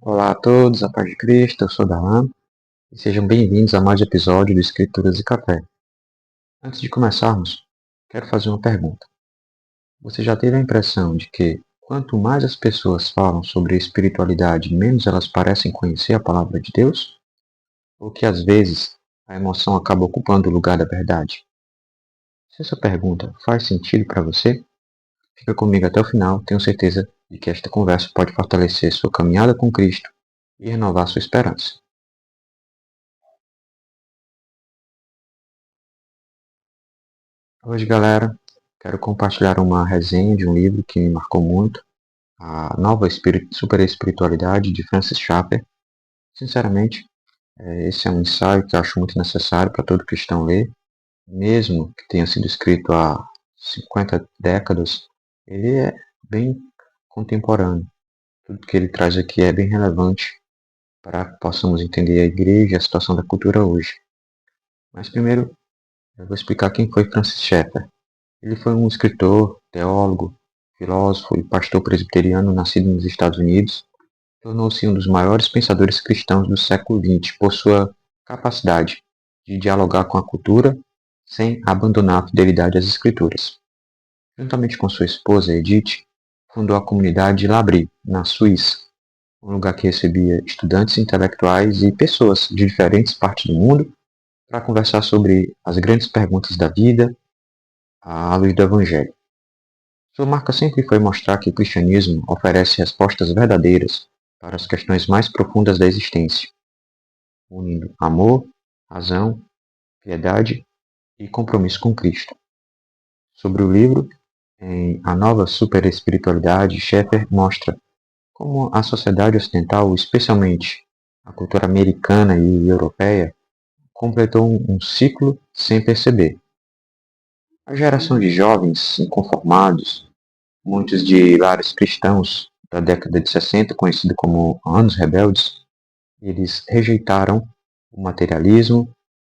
Olá a todos, a paz de Cristo, eu sou Dalan e sejam bem-vindos a mais um episódio do Escrituras e Café. Antes de começarmos, quero fazer uma pergunta. Você já teve a impressão de que quanto mais as pessoas falam sobre espiritualidade, menos elas parecem conhecer a palavra de Deus? Ou que às vezes a emoção acaba ocupando o lugar da verdade? Se essa pergunta faz sentido para você, fica comigo até o final, tenho certeza de que esta conversa pode fortalecer sua caminhada com Cristo e renovar sua esperança. Hoje, galera, quero compartilhar uma resenha de um livro que me marcou muito, A Nova Super Espiritualidade, de Francis Schaeffer. Sinceramente, esse é um ensaio que eu acho muito necessário para todo cristão ler, mesmo que tenha sido escrito há 50 décadas, ele é bem contemporâneo. Tudo que ele traz aqui é bem relevante para que possamos entender a igreja e a situação da cultura hoje. Mas primeiro, eu vou explicar quem foi Francis Schaeffer. Ele foi um escritor, teólogo, filósofo e pastor presbiteriano nascido nos Estados Unidos. Tornou-se um dos maiores pensadores cristãos do século XX por sua capacidade de dialogar com a cultura sem abandonar a fidelidade às escrituras. Juntamente com sua esposa, Edith, fundou a comunidade L'Abri, na Suíça, um lugar que recebia estudantes intelectuais e pessoas de diferentes partes do mundo para conversar sobre as grandes perguntas da vida à luz do Evangelho. Sua marca sempre foi mostrar que o cristianismo oferece respostas verdadeiras para as questões mais profundas da existência, unindo amor, razão, piedade e compromisso com Cristo. Sobre o livro, em A Nova Superespiritualidade, Schaeffer mostra como a sociedade ocidental, especialmente a cultura americana e europeia, completou um ciclo sem perceber. A geração de jovens inconformados, muitos de lares cristãos da década de 60, conhecido como Anos Rebeldes, eles rejeitaram o materialismo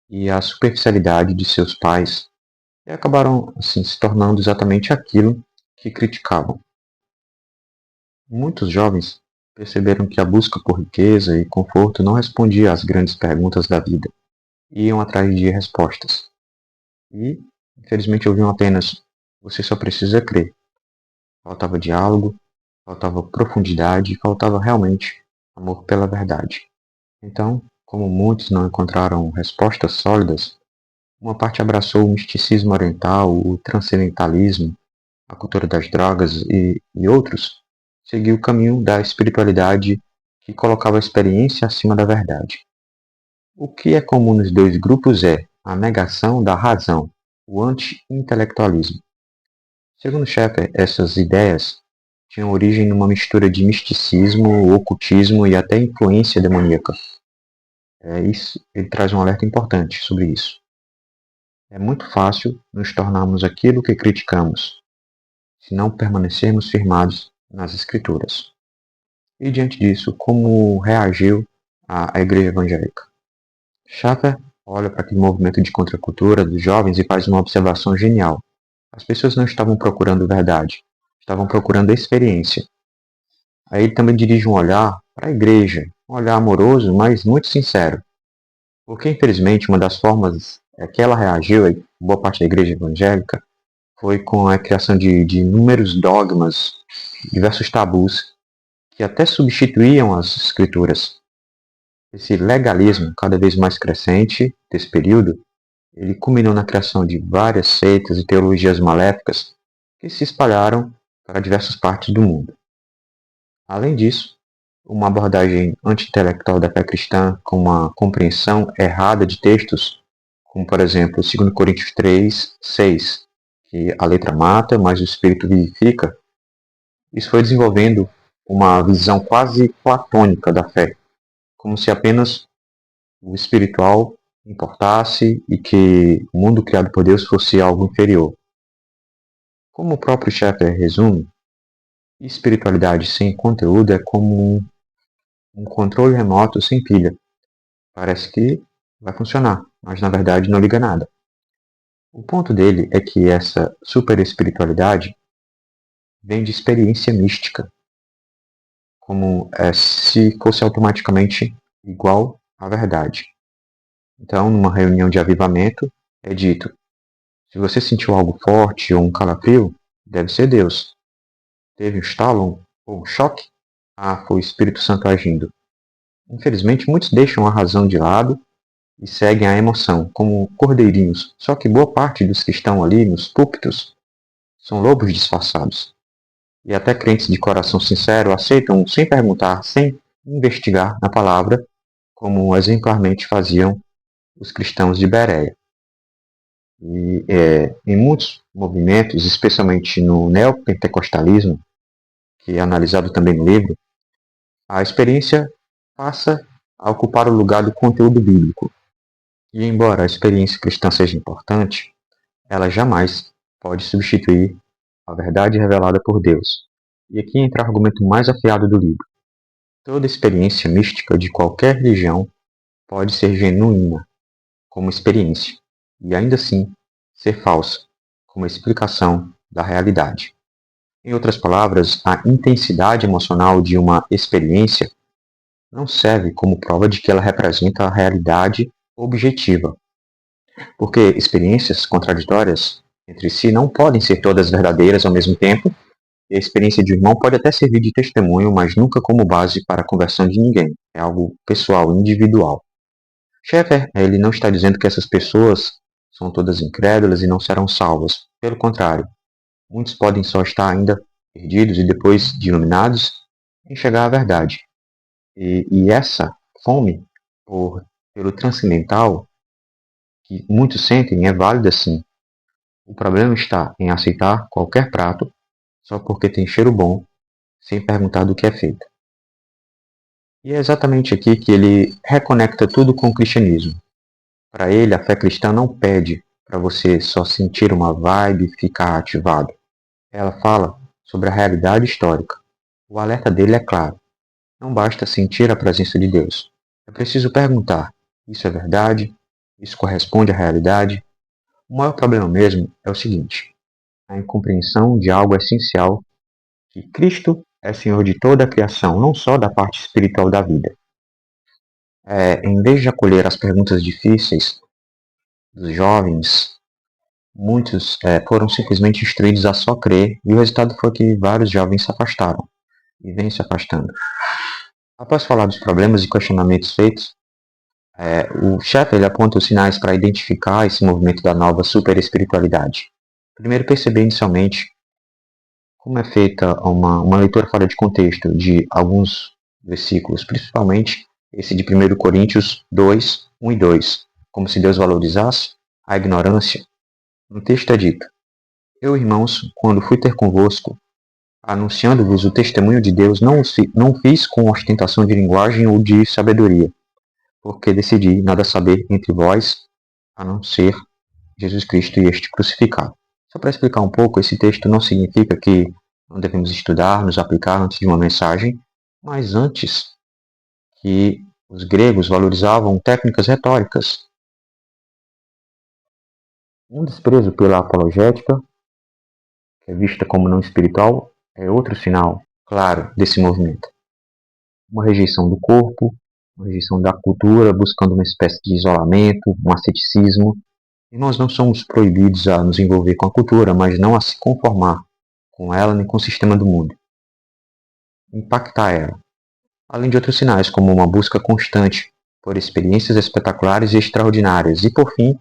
e a superficialidade de seus pais e acabaram assim, se tornando exatamente aquilo que criticavam. Muitos jovens perceberam que a busca por riqueza e conforto não respondia às grandes perguntas da vida e iam atrás de respostas. E, infelizmente, ouviam apenas: você só precisa crer. Faltava diálogo, faltava profundidade, faltava realmente amor pela verdade. Então, como muitos não encontraram respostas sólidas, uma parte abraçou o misticismo oriental, o transcendentalismo, a cultura das drogas e outros seguiu o caminho da espiritualidade que colocava a experiência acima da verdade. O que é comum nos dois grupos é a negação da razão, o anti-intelectualismo. Segundo Schaeffer, essas ideias tinham origem numa mistura de misticismo, ocultismo e até influência demoníaca. Ele traz um alerta importante sobre isso. É muito fácil nos tornarmos aquilo que criticamos, se não permanecermos firmados nas Escrituras. E diante disso, como reagiu a Igreja Evangélica? Schaeffer olha para aquele movimento de contracultura dos jovens e faz uma observação genial. As pessoas não estavam procurando verdade, estavam procurando experiência. Aí ele também dirige um olhar para a igreja, um olhar amoroso, mas muito sincero. Porque, infelizmente, uma das formas que ela reagiu, boa parte da igreja evangélica, foi com a criação de inúmeros dogmas, diversos tabus, que até substituíam as escrituras. Esse legalismo, cada vez mais crescente desse período, ele culminou na criação de várias seitas e teologias maléficas que se espalharam para diversas partes do mundo. Além disso, uma abordagem anti-intelectual da fé cristã com uma compreensão errada de textos, como por exemplo 2 Coríntios 3, 6, que a letra mata, mas o espírito vivifica, isso foi desenvolvendo uma visão quase platônica da fé, como se apenas o espiritual importasse e que o mundo criado por Deus fosse algo inferior. Como o próprio Schaeffer resume, espiritualidade sem conteúdo é como um controle remoto sem pilha. Parece que vai funcionar, mas na verdade não liga nada. O ponto dele é que essa super espiritualidade vem de experiência mística, como se fosse automaticamente igual à verdade. Então, numa reunião de avivamento, é dito: se você sentiu algo forte ou um calafrio, deve ser Deus. Teve um estalo ou um choque? Ah, foi o Espírito Santo agindo. Infelizmente, muitos deixam a razão de lado e seguem a emoção, como cordeirinhos. Só que boa parte dos que estão ali nos púlpitos são lobos disfarçados. E até crentes de coração sincero aceitam sem perguntar, sem investigar na palavra, como exemplarmente faziam os cristãos de Bereia. E em muitos movimentos, especialmente no neopentecostalismo, que é analisado também no livro, a experiência passa a ocupar o lugar do conteúdo bíblico. E embora a experiência cristã seja importante, ela jamais pode substituir a verdade revelada por Deus. E aqui entra o argumento mais afiado do livro. Toda experiência mística de qualquer religião pode ser genuína como experiência, e ainda assim ser falsa como explicação da realidade. Em outras palavras, a intensidade emocional de uma experiência não serve como prova de que ela representa a realidade objetiva, porque experiências contraditórias entre si não podem ser todas verdadeiras ao mesmo tempo, e a experiência de um irmão pode até servir de testemunho, mas nunca como base para a conversão de ninguém. É algo pessoal, individual. Schaeffer, ele não está dizendo que essas pessoas são todas incrédulas e não serão salvas. Pelo contrário, muitos podem só estar ainda perdidos e depois de iluminados enxergar a verdade. E essa fome pelo transcendental que muitos sentem é válida sim. O problema está em aceitar qualquer prato só porque tem cheiro bom, sem perguntar do que é feito. E é exatamente aqui que ele reconecta tudo com o cristianismo. Para ele, a fé cristã não pede para você só sentir uma vibe e ficar ativado. Ela fala sobre a realidade histórica. O alerta dele é claro. Não basta sentir a presença de Deus. É preciso perguntar: isso é verdade? Isso corresponde à realidade? O maior problema mesmo é o seguinte: a incompreensão de algo essencial, que Cristo é Senhor de toda a criação, não só da parte espiritual da vida. Em vez de acolher as perguntas difíceis dos jovens, muitos foram simplesmente instruídos a só crer, e o resultado foi que vários jovens se afastaram e vêm se afastando. Após falar dos problemas e questionamentos feitos, o chefe ele aponta os sinais para identificar esse movimento da nova superespiritualidade. Primeiro, perceber inicialmente como é feita uma leitura fora de contexto de alguns versículos, principalmente esse de 1 Coríntios 2, 1 e 2, como se Deus valorizasse a ignorância. No texto é dito: eu, irmãos, quando fui ter convosco, anunciando-vos o testemunho de Deus, não fiz com ostentação de linguagem ou de sabedoria, porque decidi nada saber entre vós, a não ser Jesus Cristo e este crucificado. Só para explicar um pouco, esse texto não significa que não devemos estudar, nos aplicar antes de uma mensagem, mas antes que os gregos valorizavam técnicas retóricas. Um desprezo pela apologética, que é vista como não espiritual, é outro sinal claro desse movimento. Uma rejeição do corpo, uma rejeição da cultura, buscando uma espécie de isolamento, um asceticismo. E nós não somos proibidos a nos envolver com a cultura, mas não a se conformar com ela nem com o sistema do mundo. Impactar ela. Além de outros sinais, como uma busca constante por experiências espetaculares e extraordinárias. E, por fim,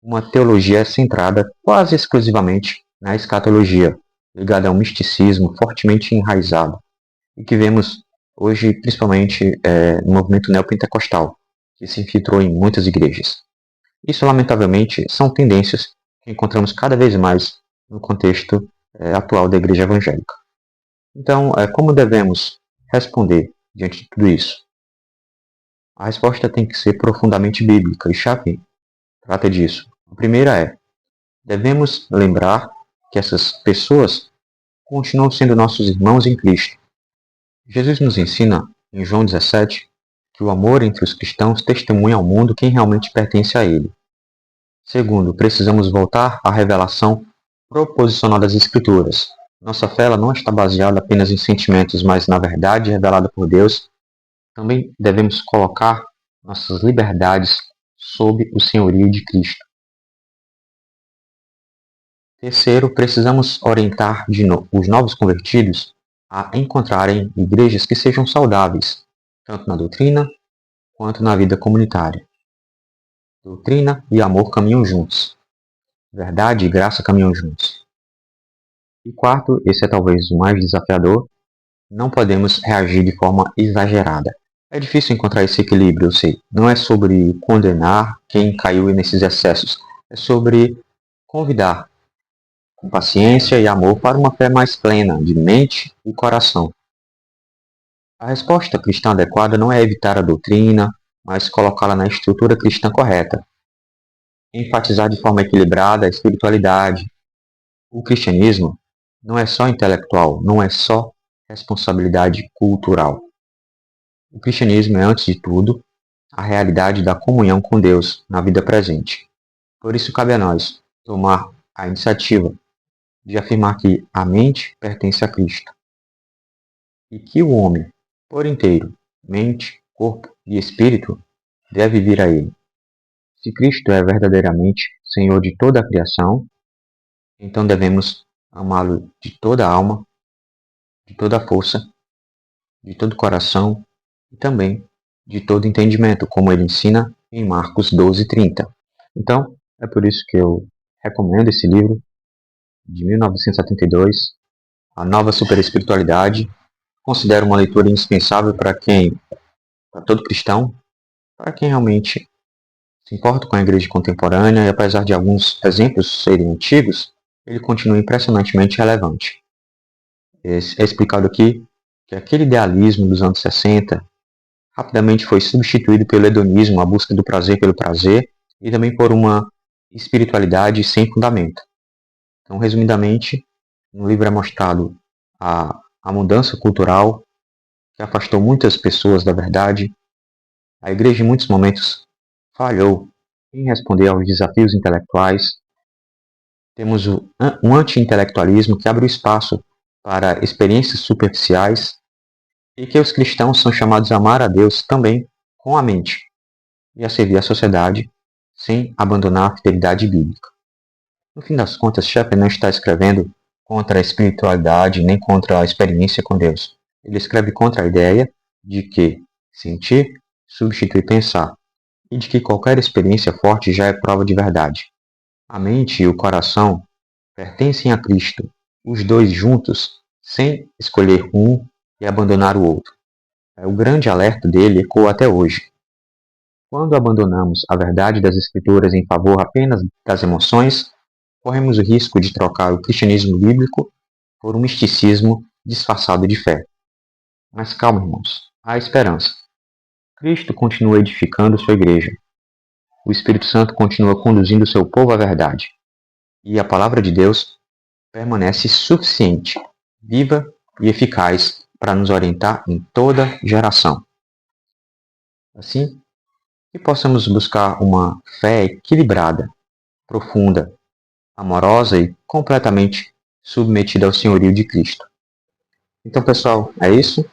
uma teologia centrada quase exclusivamente na escatologia, ligada a um misticismo fortemente enraizado, e que vemos hoje principalmente no movimento neopentecostal, que se infiltrou em muitas igrejas. Isso, lamentavelmente, são tendências que encontramos cada vez mais no contexto atual da igreja evangélica. Então, como devemos responder diante de tudo isso? A resposta tem que ser profundamente bíblica, e Chaplin trata disso. A primeira devemos lembrar que essas pessoas continuam sendo nossos irmãos em Cristo. Jesus nos ensina, em João 17, que o amor entre os cristãos testemunha ao mundo quem realmente pertence a ele. Segundo, precisamos voltar à revelação proposicional das Escrituras. Nossa fé ela não está baseada apenas em sentimentos, mas na verdade revelada por Deus. Também devemos colocar nossas liberdades sob o senhorio de Cristo. Terceiro, precisamos orientar os novos convertidos a encontrarem igrejas que sejam saudáveis, tanto na doutrina quanto na vida comunitária. Doutrina e amor caminham juntos. Verdade e graça caminham juntos. E quarto, esse é talvez o mais desafiador, não podemos reagir de forma exagerada. É difícil encontrar esse equilíbrio, eu sei. Não é sobre condenar quem caiu nesses excessos. É sobre convidar com paciência e amor para uma fé mais plena de mente e coração. A resposta cristã adequada não é evitar a doutrina, mas colocá-la na estrutura cristã correta. Enfatizar de forma equilibrada a espiritualidade. O cristianismo não é só intelectual, não é só responsabilidade cultural. O cristianismo é, antes de tudo, a realidade da comunhão com Deus na vida presente. Por isso cabe a nós tomar a iniciativa de afirmar que a mente pertence a Cristo e que o homem, por inteiro, mente, corpo e espírito, deve vir a Ele. Se Cristo é verdadeiramente Senhor de toda a criação, então devemos amá-lo de toda a alma, de toda a força, de todo o coração e também de todo entendimento, como ele ensina em Marcos 12:30. Então, é por isso que eu recomendo esse livro de 1972, A Nova Superespiritualidade. Considero uma leitura indispensável para todo cristão, para quem realmente se importa com a igreja contemporânea e apesar de alguns exemplos serem antigos, ele continua impressionantemente relevante. É explicado aqui que aquele idealismo dos anos 60 rapidamente foi substituído pelo hedonismo, a busca do prazer pelo prazer, e também por uma espiritualidade sem fundamento. Então, resumidamente, no livro é mostrado a mudança cultural que afastou muitas pessoas da verdade. A igreja, em muitos momentos, falhou em responder aos desafios intelectuais. Temos um anti-intelectualismo que abre o espaço para experiências superficiais e que os cristãos são chamados a amar a Deus também com a mente e a servir a sociedade sem abandonar a fidelidade bíblica. No fim das contas, Shepard não está escrevendo contra a espiritualidade nem contra a experiência com Deus. Ele escreve contra a ideia de que sentir substitui pensar e de que qualquer experiência forte já é prova de verdade. A mente e o coração pertencem a Cristo, os dois juntos, sem escolher um e abandonar o outro. O grande alerta dele ecoa até hoje. Quando abandonamos a verdade das Escrituras em favor apenas das emoções, corremos o risco de trocar o cristianismo bíblico por um misticismo disfarçado de fé. Mas calma, irmãos, há esperança. Cristo continua edificando sua igreja. O Espírito Santo continua conduzindo seu povo à verdade. E a palavra de Deus permanece suficiente, viva e eficaz para nos orientar em toda geração. Assim, que possamos buscar uma fé equilibrada, profunda, amorosa e completamente submetida ao senhorio de Cristo. Então, pessoal, é isso.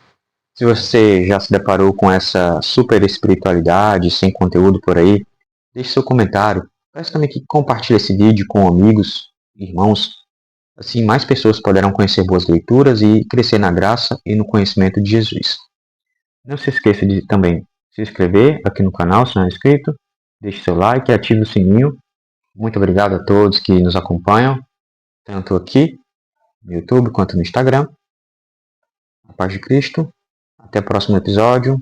Se você já se deparou com essa super espiritualidade sem conteúdo por aí, deixe seu comentário. Peço também que compartilhe esse vídeo com amigos, irmãos. Assim, mais pessoas poderão conhecer boas leituras e crescer na graça e no conhecimento de Jesus. Não se esqueça de também se inscrever aqui no canal se não é inscrito. Deixe seu like e ative o sininho. Muito obrigado a todos que nos acompanham, tanto aqui no YouTube quanto no Instagram. A paz de Cristo. Até o próximo episódio.